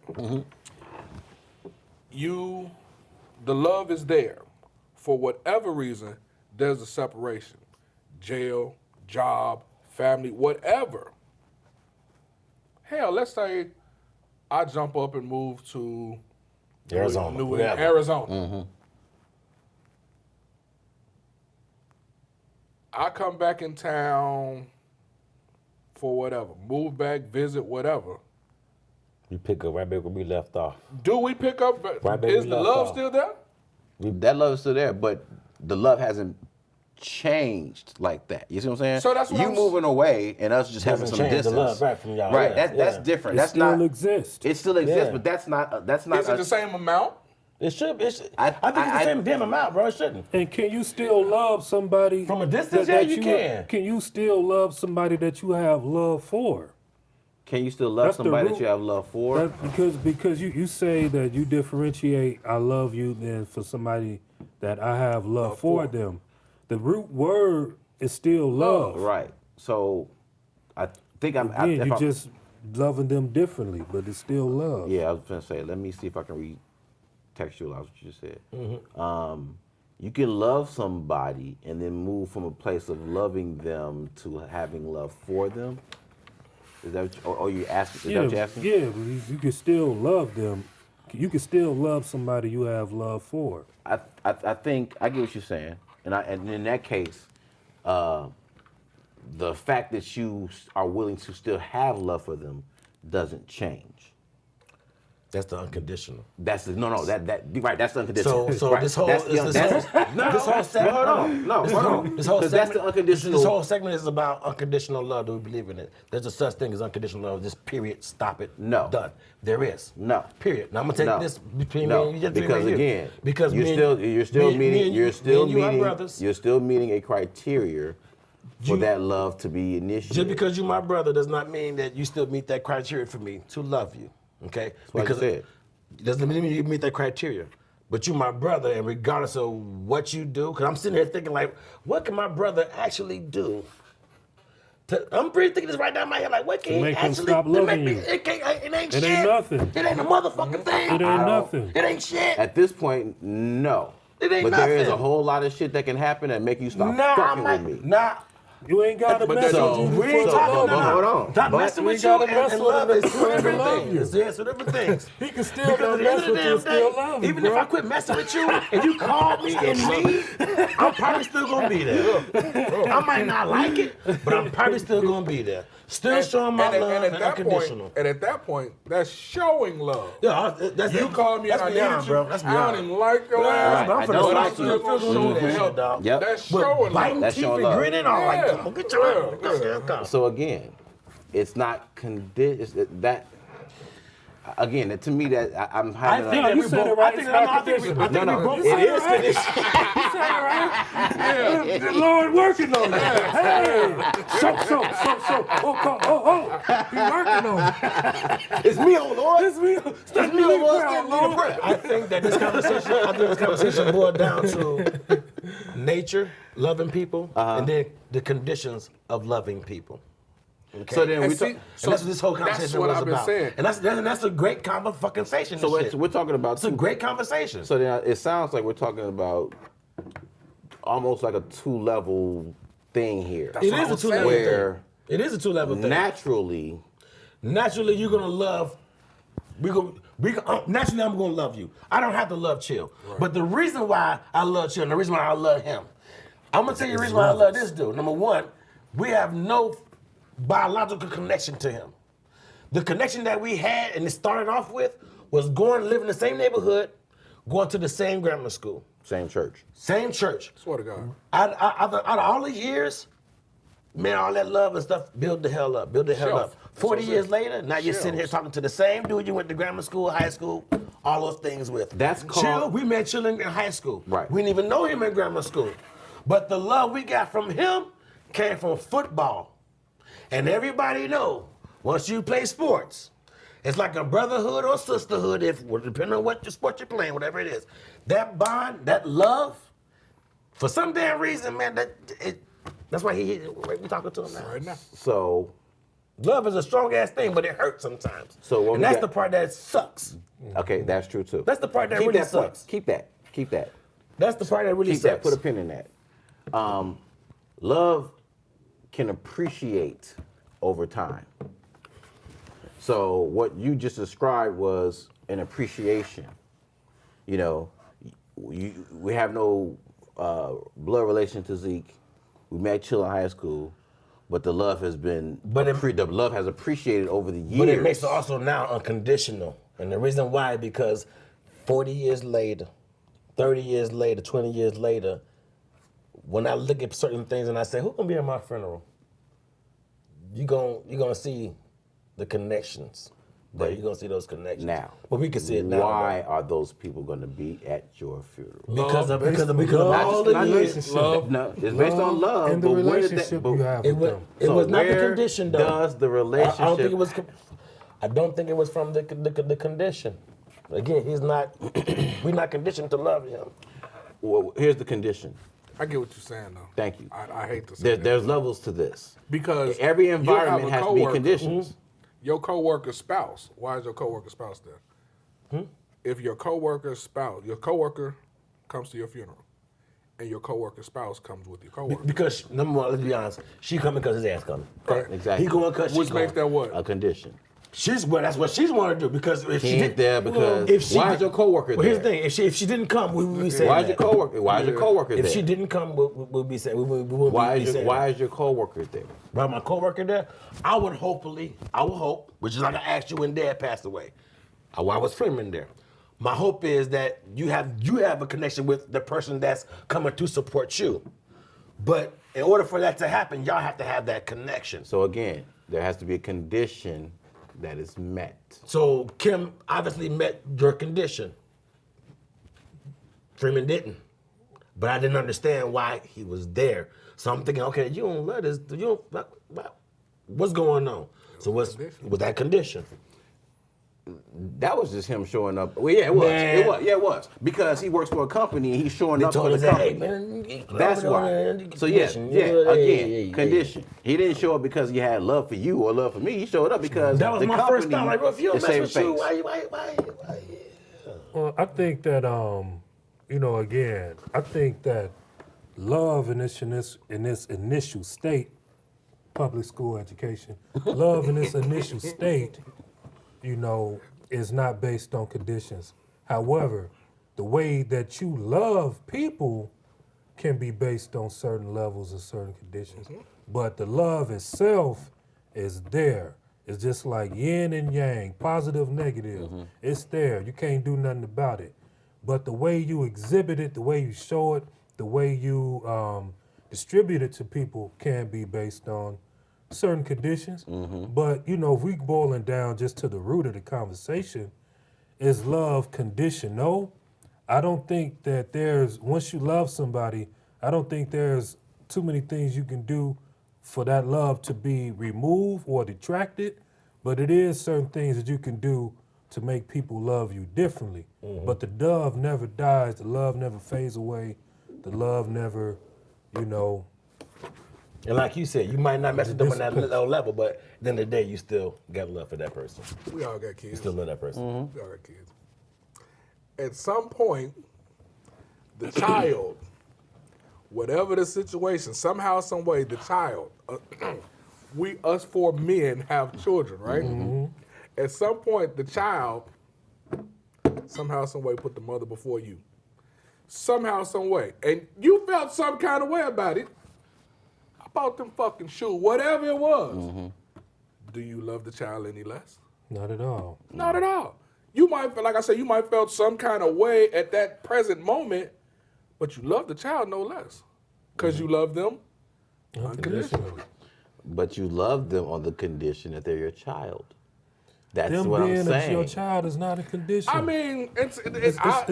The love is there. For whatever reason, there's a separation. Jail, job, family, whatever. Hell, let's say I jump up and move to Arizona. Arizona. I come back in town for whatever, move back, visit, whatever. You pick up right back where we left off. Do we pick up? Right back Is we the left love off. still there? That love is still there, but the love hasn't changed like that. You see what I'm saying? So that's what you I'm moving away and us just having Hasn't some changed the distance. love back from y'all. Right. Yeah, That's yeah. different. It That's still not. exists. It still exists, Yeah. but that's not. That's not. Is it the same amount? It should. I think I- it's the same damn amount, bro. It shouldn't. And can you still love somebody From a distance? Yeah, you can. Can you still love somebody that you have love for? Can you still love That's the somebody that root. you have love for? Because you say that you differentiate I love you than for somebody that I have love for them. The root word is still love. Right. So, I think I'm. Again, if you I'm- just loving them differently, but it's still love. Yeah, I was gonna say. Let me see if I can recontextualize what you just said. You can love somebody and then move from a place of loving them to having love for them. Is that what or you asking? Is that what you're asking? Yeah, but you can still love them. You can still love somebody you have love for. I think I get what you're saying, and in that case, the fact that you are willing to still have love for them doesn't change. That's the unconditional. That's the that right. That's the unconditional. So right. this whole That's the- that's- this whole segment. hold on. No, this hold whole, on. this whole 'Cause segment. that's the unconditional. This whole segment is about unconditional love. Do we believe in it? There's a such thing as unconditional love. Just period. Stop it. No. Done. There is. No. Period. Now I'm gonna take No. this between No, me and you. because again, because you're me and- still me and meeting you are brothers. you're still meeting a criteria for that love to be initiated. Just because you're my brother does not mean that you still meet that criteria for me to love you. Okay? what I because said. doesn't mean you meet that criteria. But you're my brother, and regardless of what you do, because I'm sitting here thinking like, what can my brother actually do I'm pretty thinking this right now in my head. Like, what can he make him actually stop to make loving me? you. It ain't It shit. ain't nothing. It ain't a motherfucking thing. It ain't nothing. It ain't shit. At this point, no. It ain't but there is a nothing. whole lot of shit that can happen that make you stop Nah, fucking with me. Nah. You ain't got to But mess that's- with you We ain't before talking love but you. hold on. Stop But messing we with you gotta and mess with love him is two before he different love you. things. It's two different things. He can still Because not at the mess end of with the you and damn still day, love you, even bro. if I quit messing with you and you call me and me, I'm probably still gonna be there. I might not like it, but I'm probably still gonna be there. Still showing my love and unconditional. And at that point, that's showing love. Yeah, that's You called me and I beyond, needed you. bro. That's I don't beyond. even like your ass, Right. I'm I finna don't but I'm like still you. gonna show that the shit, help. dog. Yep. That's But showing biting love. That's teeth showing and love. grinning, all like, come on, get your Yeah. So again, it's not that. Again, to me, that I'm I having. think No, that you we said both. it right. I think It's that not I think we No, both. it is right. condition. You said it right. The Lord working on you. Hey, so. He working on you. It's me, oh Lord. It's me. Stop me, oh Lord. proud, Stand me, Lord. I think that this conversation boiled down to nature, loving people, and then the conditions of loving people. Okay? So then And we see, talk. And that's what this whole conversation that's what was I've been about. saying. And that's a great conversation. So we're talking about. It's a great conversation. So then it sounds like we're talking about almost like a 2-level thing here. it is a two-level Where thing. It is a two-level thing. naturally, Naturally, you're gonna love. Naturally, I'm gonna love you. I don't have to love Chill, but the reason why I love Chill, and the reason why I love him, I'm gonna tell you the reason why I love this dude. Number one, we have no biological connection to him. The connection that we had and it started off with was live in the same neighborhood, going to the same grammar school, same church. same church. Swear to God. Out of all the years, man, all that love and stuff, build the hell up. Shelf. 40 That's what I'm years saying. later, now you're sitting here Shelves. talking to the same dude you went to grammar school, high school, all those things with. That's Chill. called- We met Chill in high school. Right. We didn't even know him in grammar school. But the love we got from him came from football. And everybody know, once you play sports, it's like a brotherhood or sisterhood, depending on what sport you're playing, whatever it is. That bond, that love, for some damn reason, man, that's why we talking to him now. Right now. So Love is a strong ass thing, but it hurts sometimes. So what and we that's got- the part that sucks. okay, that's true too. That's the part that Keep really that point. sucks. Keep that. That's the part that really Keep sucks. that. Put a pin in that. Love can appreciate over time. So what you just described was an appreciation. You know, we have no blood relation to Zeke. We met Chill in high school, but the love has been the love has appreciated over the years. But it makes it also now unconditional. And the reason why, because 40 years later, 30 years later, 20 years later, when I look at certain things and I say, who gonna be at my funeral? You're gonna see the connections. There, you're gonna see those connections. Now, Well, we can see it now. why are those people going to be at your funeral? Because of Love, all the not years. just love. No, it's based on love. and the but where did relationship but- you have It with was, them. it So was not the where condition though. does the relationship? I don't think it was. I don't think it was from the condition. Again, he's not. We're not conditioned to love him. Well, here's the condition. I get what you're saying, though. Thank you. I hate to say There, that. there's levels to this. Because Every you'll environment have a has to be coworker. conditions. Your coworker's spouse. Why is your coworker's spouse there? If your coworker's spouse, your coworker comes to your funeral, and your coworker's spouse comes with your coworker, Because number one, let's be honest, she coming because his ass coming. Right. Exactly. He going because she's which going. makes that what? A condition. That's what she's want to do. Because if He she ain't did, there because why is your coworker Well, here's the there? thing: if she didn't come, we would be saying Why is that. your coworker? Why is your coworker If there? she didn't come, we'll be saying we wouldn't why be is saying why is your coworker there? Right, my coworker there, I would hope, which is like I asked you when Dad passed away, while I was filming there. My hope is that you have a connection with the person that's coming to support you. But in order for that to happen, y'all have to have that connection. So again, there has to be a condition that is met. So Kim obviously met your condition. Freeman didn't. But I didn't understand why he was there. So I'm thinking, okay, you don't love this. What's going on? So what's with that condition? That was just him showing up. Well, yeah, it was. Man. It was. Yeah, it was. Because he works for a company and he's showing They up for told the us that, company. hey, man, That's why. So yeah, again, condition. He didn't show up because he had love for you or love for me. He showed up because That was the my company first thought. Like, bro, if you don't is mess saving with you, face. why? Well, I think that again, I think that love in this initial state, public school education, love in this initial state, is not based on conditions. However, the way that you love people can be based on certain levels and certain conditions. But the love itself is there. It's just like yin and yang, positive, negative. It's there. You can't do nothing about it. But the way you exhibit it, the way you show it, the way you distribute it to people can be based on certain conditions. But, if we boiling down just to the root of the conversation, is love conditional? I don't think that once you love somebody, I don't think there's too many things you can do for that love to be removed or detracted, but it is certain things that you can do to make people love you differently. But the love never dies, the love never fades away, the love never, And like you said, you might not mess with them on that low level, but at the end of the day, you still got love for that person. We all got You kids. still love that person. We all got kids. At some point, the child, whatever the situation, somehow, some way, the child, us four men have children, right? At some point, the child, somehow, some way, put the mother before you. Somehow, some way. And you felt some kind of way about it. I bought them fucking shoes, whatever it was. Do you love the child any less? not at all. Not at all. You might, like I said, you might felt some kind of way at that present moment, but you love the child no less. Because you love them unconditionally. But you love them on the condition that they're your child. That's Them what I'm being saying. your child is not a condition. I mean, it's about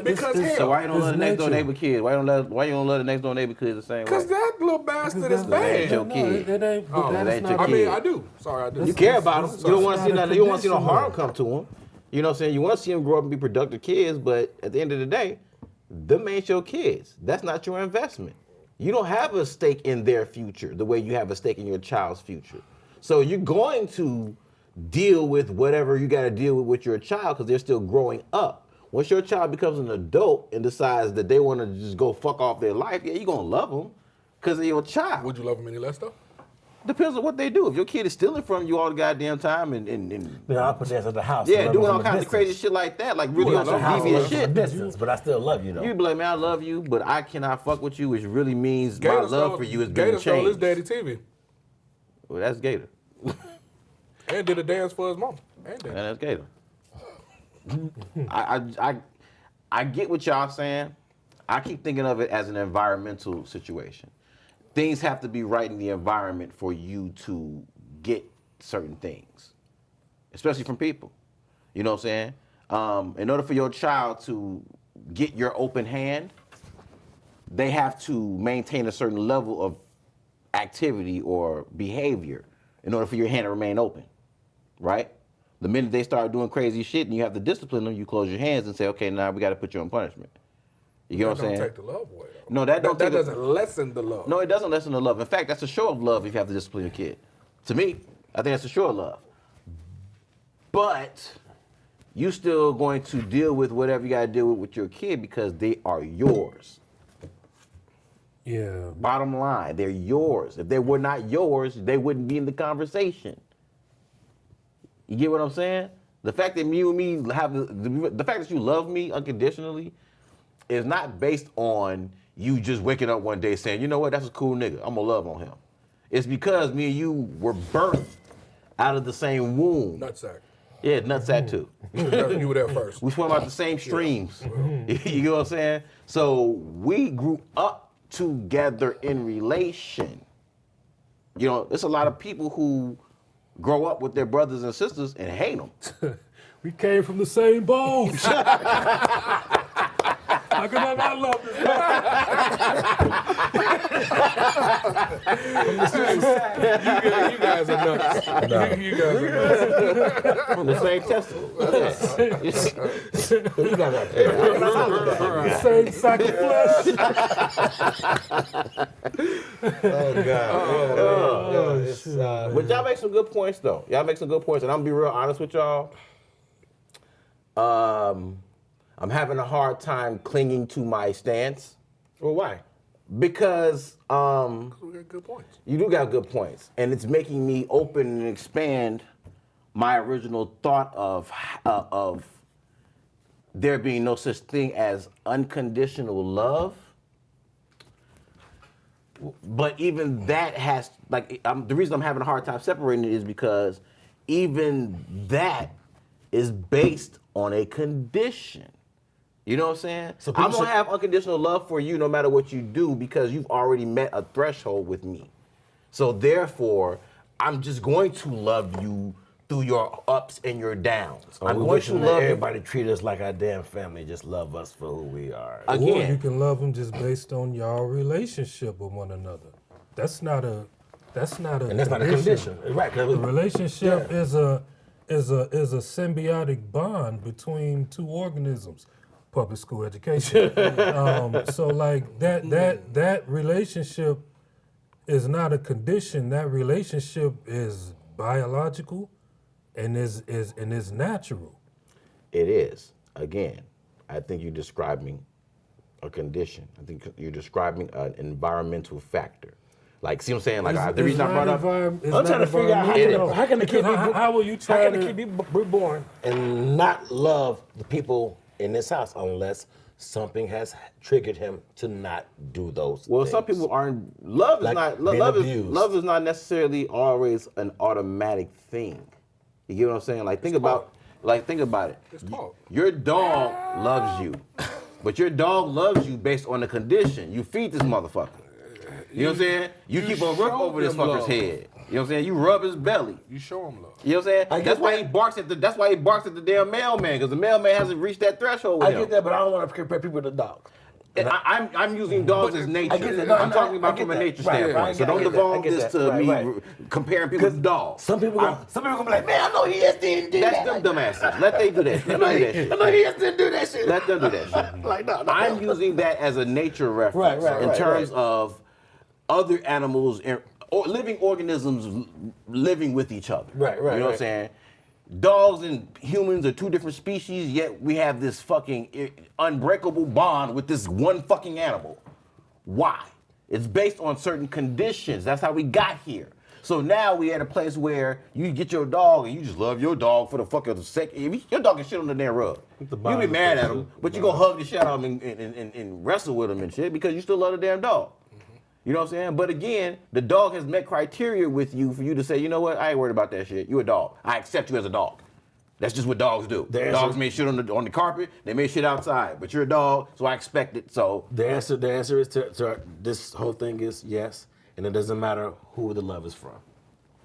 because it's- So hell, why you don't It's love the next door nature. neighbor kids? Why you don't love the next door neighbor kids the same way? because that little bastard is ain't bad. your kid. It ain't. Oh, That that is ain't not. your I kid. mean, I do. Sorry, I do. You care about them. it's- You don't it's want to see not a nothing. You don't want to see no condition, harm though. come to them. You know what I'm saying? You want to see them grow up and be productive kids, but at the end of the day, them ain't your kids. That's not your investment. You don't have a stake in their future the way you have a stake in your child's future. So you're going to deal with whatever you got to deal with your child because they're still growing up. Once your child becomes an adult and decides that they want to just go fuck off their life, yeah, you're going to love them because they're your child. Would you love him any less though? Depends on what they do. If your kid is stealing from you all the goddamn time and Then I'll put that at the house. yeah, love doing them all from a kinds of crazy distance. shit like that, like really on At the some house, devious love them shit. from a distance, but I still love you though. You be like, man, I love you, but I cannot fuck with you, which really means my love for you is being Gator stole his changed. daddy TV Well, that's Gator. and did a dance for his mom. And And daddy. that's Gator. I get what y'all saying. I keep thinking of it as an environmental situation. Things have to be right in the environment for you to get certain things, especially from people. You know what I'm saying? In order for your child to get your open hand, they have to maintain a certain level of activity or behavior in order for your hand to remain open, right? The minute they start doing crazy shit and you have to discipline them, you close your hands and say, okay, now we got to put you on punishment. You get what I'm That don't saying? take the love away though. No, that don't that take the- doesn't lessen the love. No, it doesn't lessen the love. In fact, that's a show of love if you have to discipline your kid. To me, I think that's a show of love. But you still going to deal with whatever you got to deal with your kid because they are yours. Yeah. Bottom line, they're yours. If they were not yours, they wouldn't be in the conversation. You get what I'm saying? The fact that you and me have the fact that you love me unconditionally is not based on you just waking up one day saying, you know what, that's a cool nigga. I'm gonna love on him. It's because me and you were birthed out of the same womb. Nutsack. Yeah, nutsack too. You were there first. We swim out the same streams. You know what I'm saying? So we grew up together in relation. You know, there's a lot of people who grow up with their brothers and sisters and hate them. We came from the same boat. How can I not love this man? You guys are nuts. You guys are nuts. From the same testicle. You guys are Same sack of flesh. Oh God. But y'all make some good points, though. Y'all make some good points, and I'm gonna be real honest with y'all. I'm having a hard time clinging to my stance. Well, why? Because We got good points. you do got good points, and it's making me open and expand my original thought of there being no such thing as unconditional love. But even that has, the reason I'm having a hard time separating it is because even that is based on a condition. You know what I'm saying? So I'm people gonna say- have unconditional love for you no matter what you do because you've already met a threshold with me. So therefore, I'm just going to love you through your ups and your downs. I'm We're going to wishing that love you. everybody treat us like our damn family. Just love us for who we are. Or Again. you can love them just based on your relationship with one another. That's not a And that's not a condition, right? 'Cause A relationship is a symbiotic bond between two organisms. Public school education. So like that relationship is not a condition. That relationship is biological and is natural. It is. Again, I think you're describing a condition. I think you're describing an environmental factor. Like, see what I'm saying? Like, the reason I brought up, I'm trying to figure out how can the kid be how will you try how can to the kid be reborn and not love the people in this house unless something has triggered him to not do those well, things. some people aren't. Love is Like not. being abused. Love is not necessarily always an automatic thing. You get what I'm saying? Like, think about it. It's taught. Your dog loves you, but your dog loves you based on the condition. You feed this motherfucker. You know what I'm saying? You keep a roof show over this them fucker's love. head. You know what I'm saying? You rub his belly. You show them love. You know what I'm saying? I get That's why that. he barks at the. That's why he barks at the damn mailman because the mailman hasn't reached that threshold with I him. get that, but I don't want to compare people to dogs. And I'm using dogs as nature. I get that. No, I'm no, talking I about get from a that. nature Right, standpoint. right, So I don't get that. devolve I get this that. to Right, me right. comparing people to dogs. Some people gonna be like, man, I know he just didn't do That's that. them dumbasses. Let they do that. Let them do that shit. I know he just didn't do that shit. Let them do that shit. Like, no. I'm using that as a nature reference Right, in terms of other animals or living organisms living with each other. Right, You know what I'm right. saying? Dogs and humans are two different species, yet we have this fucking unbreakable bond with this one fucking animal. Why? It's based on certain conditions. That's how we got here. So now we at a place where you get your dog and you just love your dog for the fucking sake. Your dog can shit on the damn rug. You be mad at him, but you gonna hug the shit out of him and wrestle with him and shit because you still love the damn dog. You know what I'm saying? But again, the dog has met criteria with you for you to say, you know what, I ain't worried about that shit. You a dog. I accept you as a dog. That's just what dogs do. Dogs may shit on the carpet, they may shit outside, but you're a dog, so I expect it. So The answer is to this whole thing is yes, and it doesn't matter who the love is from.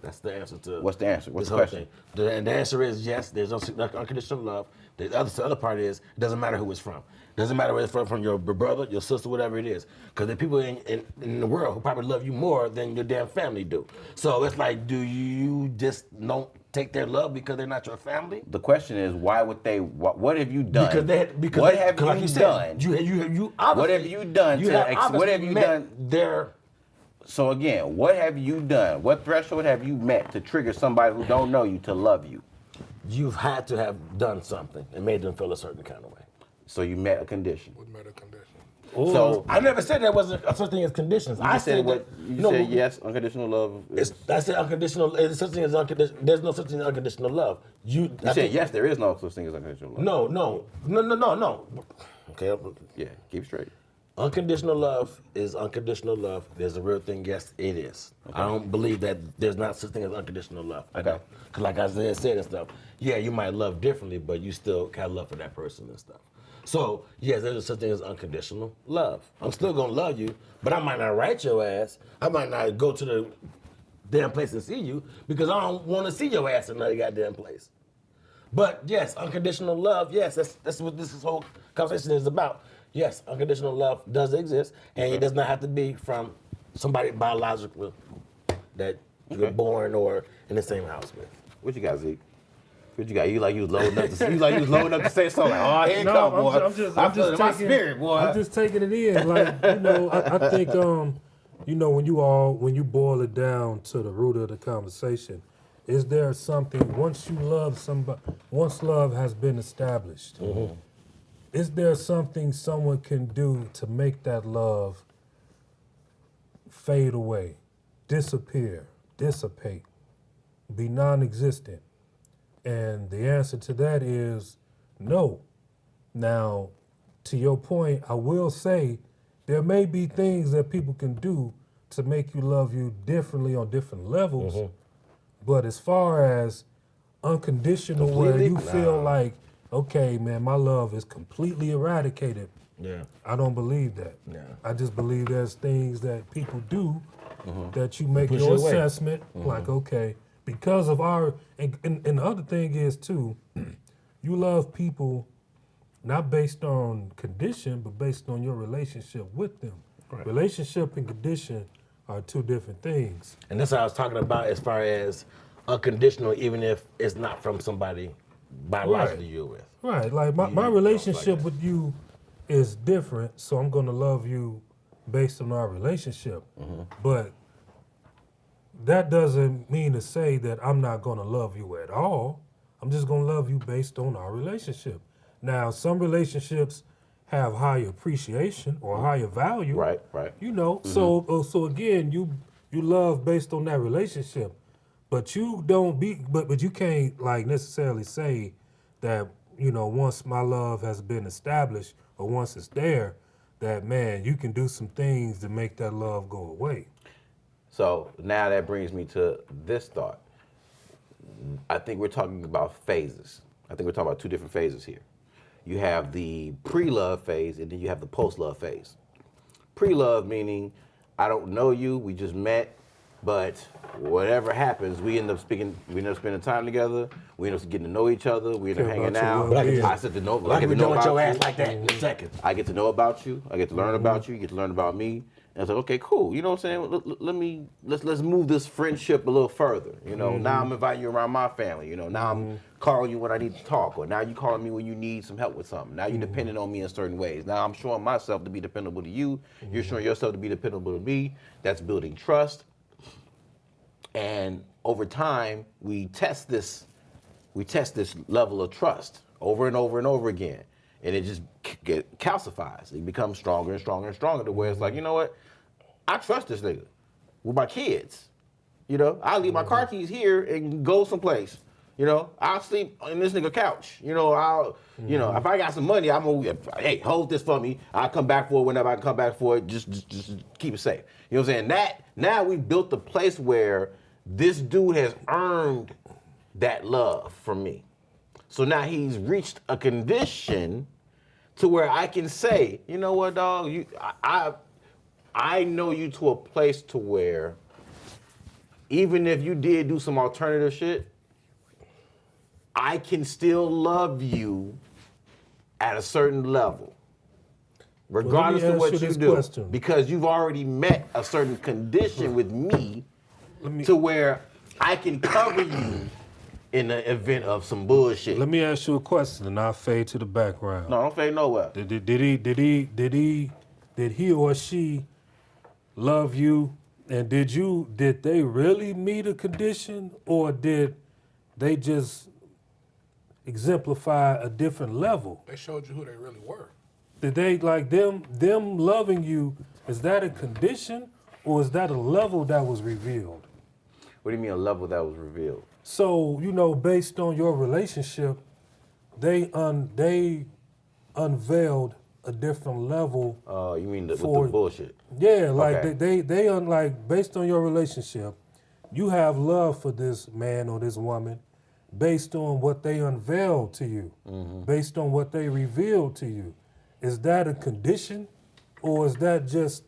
That's the answer to. What's the answer? What's this the whole question? thing. And the answer is yes. There's no unconditional love. The other part is it doesn't matter who it's from. It doesn't matter whether it's from your brother, your sister, whatever it is. Because there are people in the world who probably love you more than your damn family do. So it's like, do you just don't take their love because they're not your family? the question is, why would they? What have you done? Because what they, have like you you said, done? You What have you done to have what have obviously you met done? Their So again, what have you done? What threshold have you met to trigger somebody who don't know you to love you? you've had to have done something and made them feel a certain kind of way. So you met a condition. What matter condition? So I never said there wasn't such thing as conditions. I you said what? that, You no, said yes, unconditional love. I said unconditional. There's such thing as unconditional. There's no such thing as unconditional love. You said yes, there is no such thing as unconditional love. No. Okay. Yeah, keep straight. Unconditional love is unconditional love. There's a real thing. Yes, it is. I don't believe that there's not such thing as unconditional love. I Okay. don't. Because like I said and stuff, yeah, you might love differently, but you still have love for that person and stuff. So, yes, there's such thing as unconditional love. I'm still going to love you, but I might not write your ass. I might not go to the damn place and see you because I don't want to see your ass in another goddamn place. But yes, unconditional love, yes, that's what this whole conversation is about. yes, unconditional love does exist, and it does not have to be from somebody biological that you're born or in the same house with. What you got, Zeke? What you got? You like you was low enough to say something like, oh, here it No, come, boy. I'm I feel it in my spirit, boy. I'm just taking it in. Like, I think, when you boil it down to the root of the conversation, is there something, once you love somebody, once love has been established, is there something someone can do to make that love fade away, disappear, dissipate, be non-existent? And the answer to that is no. Now, to your point, I will say there may be things that people can do to make you love you differently on different levels. But as far as unconditional, where you feel like, okay, man, my love is completely eradicated, Yeah. I don't believe that. Yeah. I just believe there's things that people do that you make Push your you away. assessment, like, okay, because of our, and the other thing is too, you love people not based on condition, but based on your relationship with them. Right. Relationship and condition are two different things. And that's what I was talking about as far as unconditional, even if it's not from somebody biologically Right. you're with. Right, like my relationship with you is different, so I'm gonna love you based on our relationship. But that doesn't mean to say that I'm not gonna love you at all. I'm just gonna love you based on our relationship. Now, some relationships have higher appreciation or higher value. Right. So again, you love based on that relationship, but but you can't like necessarily say that, once my love has been established or once it's there, that, man, you can do some things to make that love go away. So now that brings me to this thought. I think we're talking about phases. I think we're talking about two different phases here. You have the pre-love phase and then you have the post-love phase. Pre-love meaning I don't know you, we just met, but whatever happens, we end up spending time together, we end up getting to know each other, we end up Care hanging about your out. well-being. I said to know, Like I get we to know doing about your you. ass like that in a second. I get to know about you. I get to learn about you. You get to learn about me. And I was like, okay, cool. You know what I'm saying? Let's move this friendship a little further. Now I'm inviting you around my family. Now I'm calling you when I need to talk, or now you calling me when you need some help with something. Now you're depending on me in certain ways. Now I'm showing myself to be dependable to you. You're showing yourself to be dependable to me. That's building trust. And over time, we test this level of trust over and over and over again. And it just calcifies. It becomes stronger and stronger and stronger to where it's like, you know what? I trust this nigga with my kids. I'll leave my car keys here and go someplace. I'll sleep in this nigga couch. If I got some money, I'm gonna, hey, hold this for me. I'll come back for it whenever I can come back for it. Just keep it safe. You know what I'm saying? Now we built the place where this dude has earned that love from me. So now he's reached a condition to where I can say, you know what, dog? I know you to a place to where even if you did do some alternative shit, I can still love you at a certain level, regardless of what you do, because you've already met a certain condition with me to where I can cover you in the event of some bullshit. Let me ask you a question, and I'll fade to the background. No, don't fade nowhere. Did he or she love you, and did they really meet a condition, or did they just exemplify a different level? They showed you who they really were. Did they, like, them loving you, is that a condition, or is that a level that was revealed? What do you mean a level that was revealed? So, based on your relationship, they unveiled a different level. You mean with the bullshit? Yeah, like Okay. they like, based on your relationship, you have love for this man or this woman based on what they unveiled to you, based on what they revealed to you. Is that a condition, or is that just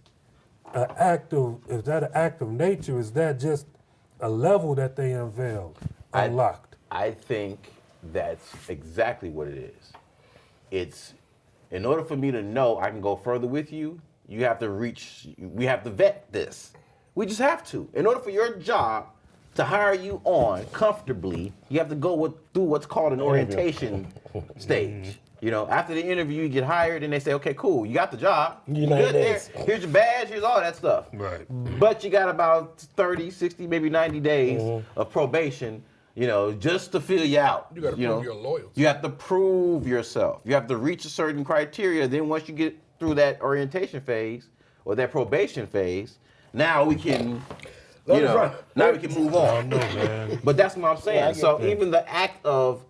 an act of nature? Is that just a level that they unveiled, unlocked? I think that's exactly what it is. in order for me to know I can go further with you, we have to vet this. We just have to. In order for your job to hire you on comfortably, you have to go through what's called an orientation stage. You know, after the interview, you get hired, and they say, okay, cool, you got the job. You You know good there. this. Here's your badge, here's all that stuff. Right. But you got about 30, 60, maybe 90 days of probation, you know, just to fill you out. You gotta prove your loyalty. You have to prove yourself. You have to reach a certain criteria. Then once you get through that orientation phase or that probation phase, now we can, now we can move on. But that's what I'm saying. So even the act of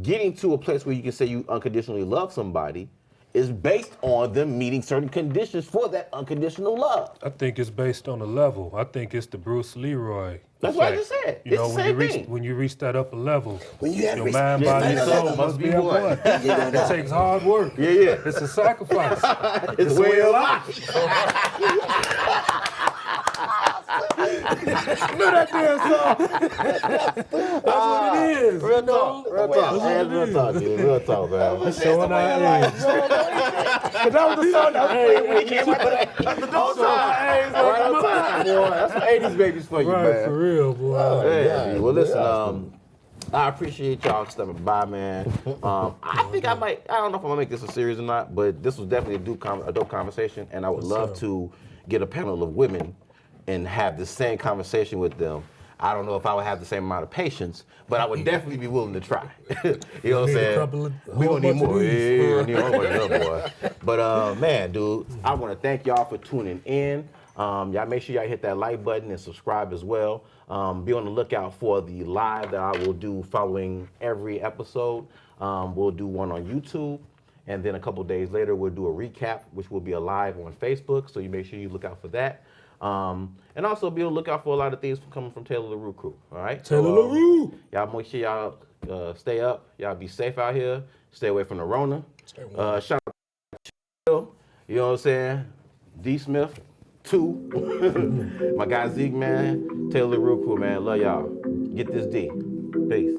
getting to a place where you can say you unconditionally love somebody is based on them meeting certain conditions for that unconditional love. I think it's based on the level. I think it's the Bruce Leroy. That's what I just said. You It's know, the when same you reach thing. when you reach that upper level, When you have your mind, body, and soul must be at one. It takes hard work. Yeah. It's a sacrifice. It's a way of life. Look at that damn song. That's what it is. Real talk. Real talk. Man, real talk, dude. Real talk, man. Showing our age. But that was the song that was playing when he came out of the whole time. Right on time, boy. That's the 80s babies for you, Right, man. for real, boy. Hey, well, listen, I appreciate y'all stepping by, man. I think I don't know if I'm gonna make this a series or not, but this was definitely a dope conversation, and I would love to get a panel of women and have the same conversation with them. I don't know if I would have the same amount of patience, but I would definitely be willing to try. You know what I'm saying? We gonna need more. Yeah, need a whole bunch of them, boy. But man, dude, I want to thank y'all for tuning in. Y'all make sure y'all hit that like button and subscribe as well. Be on the lookout for the live that I will do following every episode. We'll do one on YouTube, and then a couple days later we'll do a recap, which will be a live on Facebook. So you make sure you look out for that. And also be on the lookout for a lot of things coming from Taylor LaRue crew. All right, Taylor LaRue. Y'all make sure y'all stay up. Y'all be safe out here. Stay away from the Rona. Shout out to Chill. You know what I'm saying? D Smith. 2. My guy Zeke, man. Taylor LaRue crew, man. Love y'all. Get this D. Peace.